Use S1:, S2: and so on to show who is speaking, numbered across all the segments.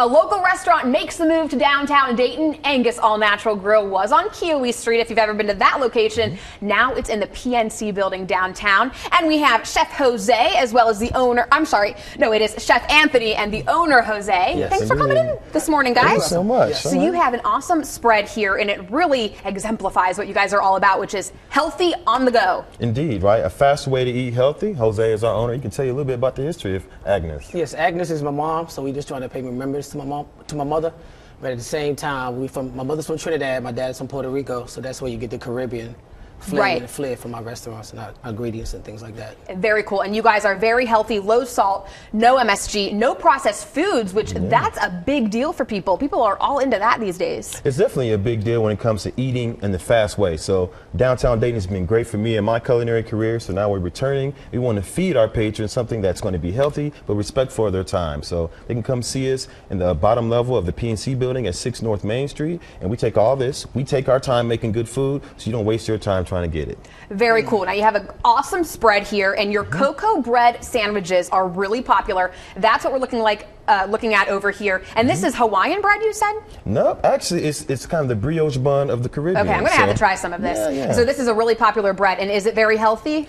S1: A local restaurant makes the move to downtown Dayton. Angus All Natural Grill was on Kiowee Street, if you've ever been to that location. Now it's in the PNC building downtown. And we have Chef Jose as well as the owner. I'm sorry, no, it is Chef Anthony and the owner, Jose.
S2: Yes,
S1: Thanks for coming in this morning, guys.
S2: Thank you so much.
S1: So you have an awesome spread here, and it really exemplifies what you guys are all about, which is healthy on the go.
S2: Indeed, right? A fast way to eat healthy. Jose is our owner. He can tell you a little bit about the history of AGNES.
S3: Yes, AGNES is my mom, so we just trying to pay remembrance to my mother. But at the same time, my mother's from Trinidad, my dad's from Puerto Rico, so that's where you get the Caribbean flavor and flair from our restaurants and our ingredients and things like that.
S1: Very cool. And you guys are very healthy, low salt, no MSG, no processed foods, which that's a big deal for people. People are all into that these days.
S2: It's definitely a big deal when it comes to eating in the fast way. So downtown Dayton has been great for me in my culinary career. So now we're returning. We want to feed our patrons something that's going to be healthy, but respectful of their time. So they can come see us in the bottom level of the PNC building at 6 North Main Street. And we take all this. We take our time making good food so you don't waste your time trying to get it.
S1: Very cool. Now you have an awesome spread here, and your cocoa bread sandwiches are really popular. That's what we're looking at over here. And this is Hawaiian bread, you said?
S2: No, actually, it's kind of the brioche bun of the Caribbean.
S1: Okay, I'm going to have to try some of this.
S2: Yeah.
S1: So this is a really popular bread, and is it very healthy?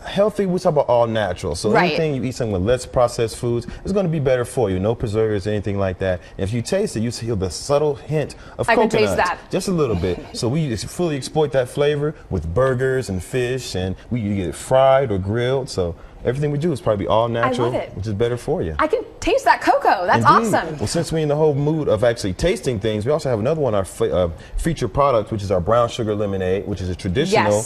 S2: Healthy, we talk about all natural. So
S1: Right.
S2: anything you eat something with less processed foods is going to be better for you. No preservatives, anything like that. And if you taste it, you feel the subtle hint of coconut.
S1: can taste that.
S2: Just a little bit. So we just fully exploit that flavor with burgers and fish, and you get it fried or grilled. So everything we do is probably all natural,
S1: I love it.
S2: which is better for you.
S1: I can taste that cocoa. That's
S2: Indeed.
S1: awesome.
S2: Well, since we're in the whole mood of actually tasting things, we also have another one, our featured product, which is our brown sugar lemonade, which is a traditional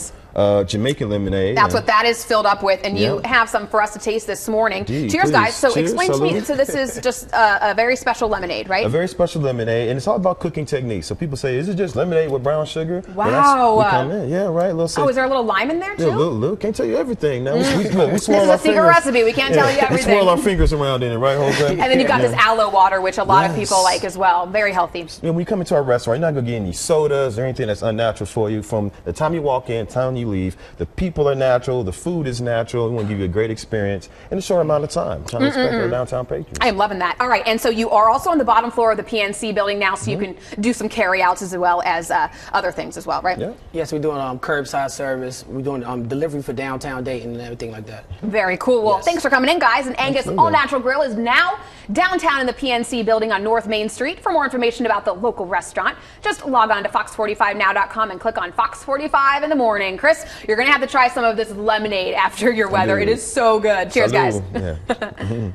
S2: Jamaican lemonade.
S1: That's what that is filled up with, and you have some for us to taste this morning.
S2: Indeed,
S1: Cheers,
S2: please.
S1: guys. So
S2: Cheers,
S1: explain to me,
S2: salute.
S1: so this is just a very special lemonade, right?
S2: A very special lemonade, and it's all about cooking techniques. So people say, is it just lemonade with brown sugar?
S1: Wow.
S2: We come in. Yeah, right.
S1: Oh, is there a little lime in there too?
S2: Yeah, little. Can't tell you everything. Now we swirl
S1: This is
S2: our
S1: a secret
S2: fingers.
S1: recipe. We can't tell you
S2: We
S1: everything.
S2: swirl our fingers around in it, right, Jose?
S1: And then you've got this aloe water, which a lot of people
S2: Yes.
S1: like as well. Very healthy.
S2: When you come into our restaurant, you're not going to get any sodas or anything that's unnatural for you. From the time you walk in, time you leave, the people are natural, the food is natural. We want to give you a great experience in a short amount of time. Trying to respect our downtown patrons.
S1: I am loving that. All right, and so you are also on the bottom floor of the PNC building now, so you can do some carry-outs as well as other things as well, right?
S2: Yeah.
S3: Yes, we're doing curbside service. We're doing delivery for downtown Dayton and everything like that.
S1: Very cool. Well,
S3: Yes.
S1: thanks for coming in, guys. And Angus
S2: Absolutely.
S1: All Natural Grill is now downtown in the PNC building on North Main Street. For more information about the local restaurant, just log on to fox45now.com and click on Fox 45 in the morning. Chris, you're going to have to try some of this lemonade after your weather. It is so good. Cheers, guys.
S2: Yeah.